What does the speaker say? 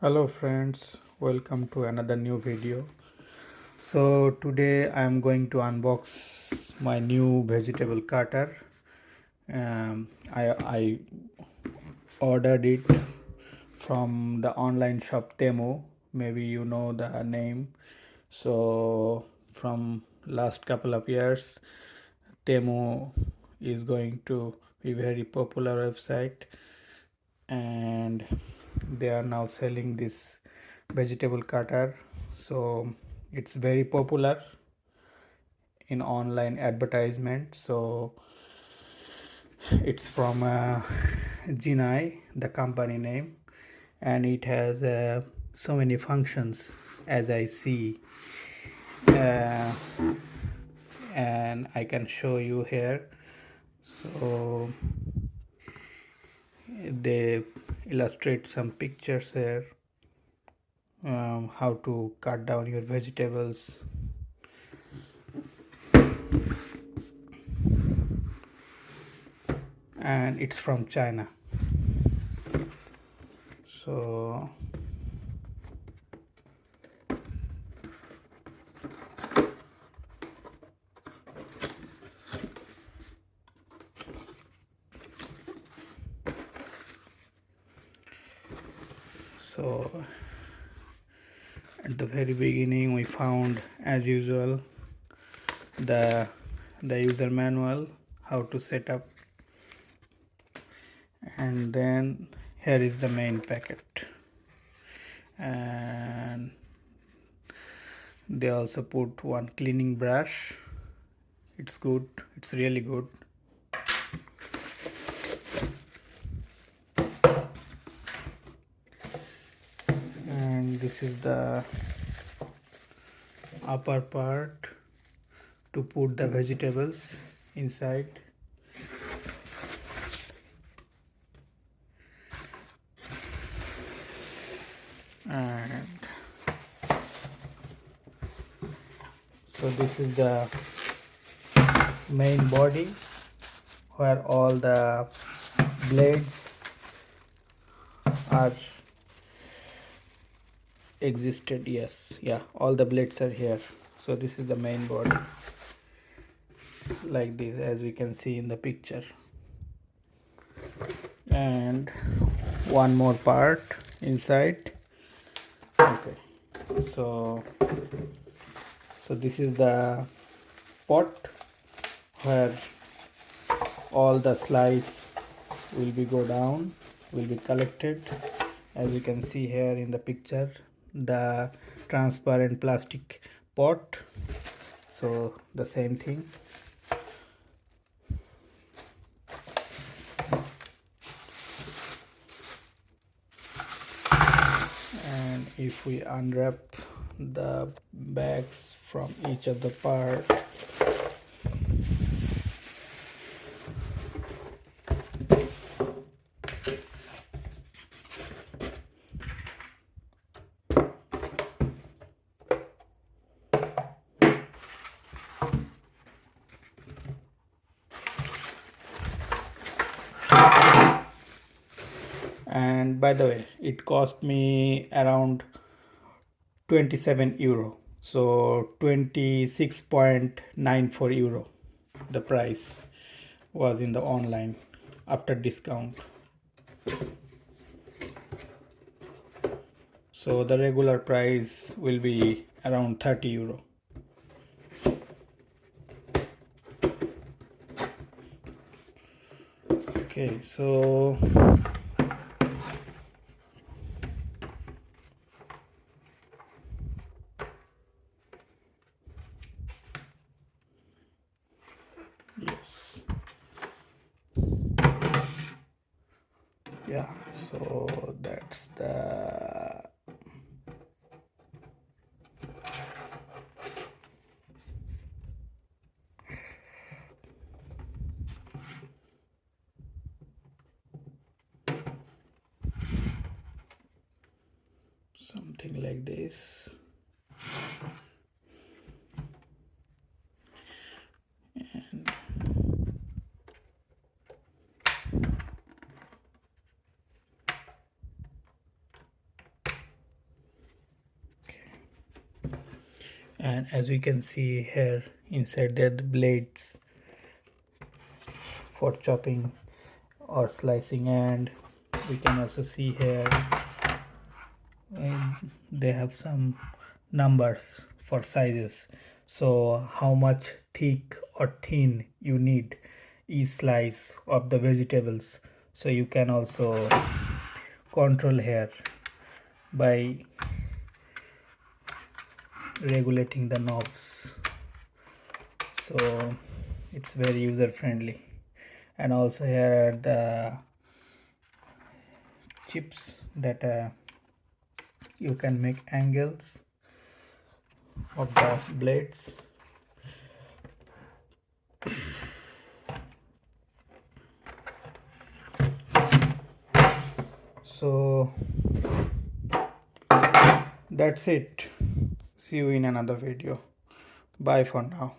Hello friends, welcome to another new video. So today I am going to unbox my new vegetable cutter. I ordered it from the online shop Temu. Maybe you know the name. So from last couple of years, Temu is going to be very popular website, and they are now selling this vegetable cutter. So it's very popular in online advertisement. So it's from GENAI, the company name, and it has so many functions as I see, uh, and I can show you here. So they illustrate some pictures here, how to cut down your vegetables. And it's from China. So at the very beginning we found, as usual, the user manual, how to set up, and then here is the main packet, and they also put one cleaning brush. It's good, it's really good. And this is the upper part to put the vegetables inside. And so this is the main body where all the blades are existed. All the blades are here. So this is the main body, like this, as we can see in the picture. And one more part inside. Okay, so this is the pot where all the slice will be collected, as you can see here in the picture, the transparent plastic pot. So the same thing. And if we unwrap the bags from each of the part, and by the way, it cost me around 27 euro, so 26.94 euro the price was in the online after discount. So the regular price will be around 30 euro. Okay, so yes, yeah, so that's the something like this. And And as we can see here, inside there the blades for chopping or slicing, and we can also see here they have some numbers for sizes, so how much thick or thin you need each slice of the vegetables. So you can also control here by regulating the knobs, so it's very user friendly. And also here are the chips that you can make angles of the blades. So that's it. See you in another video. Bye for now.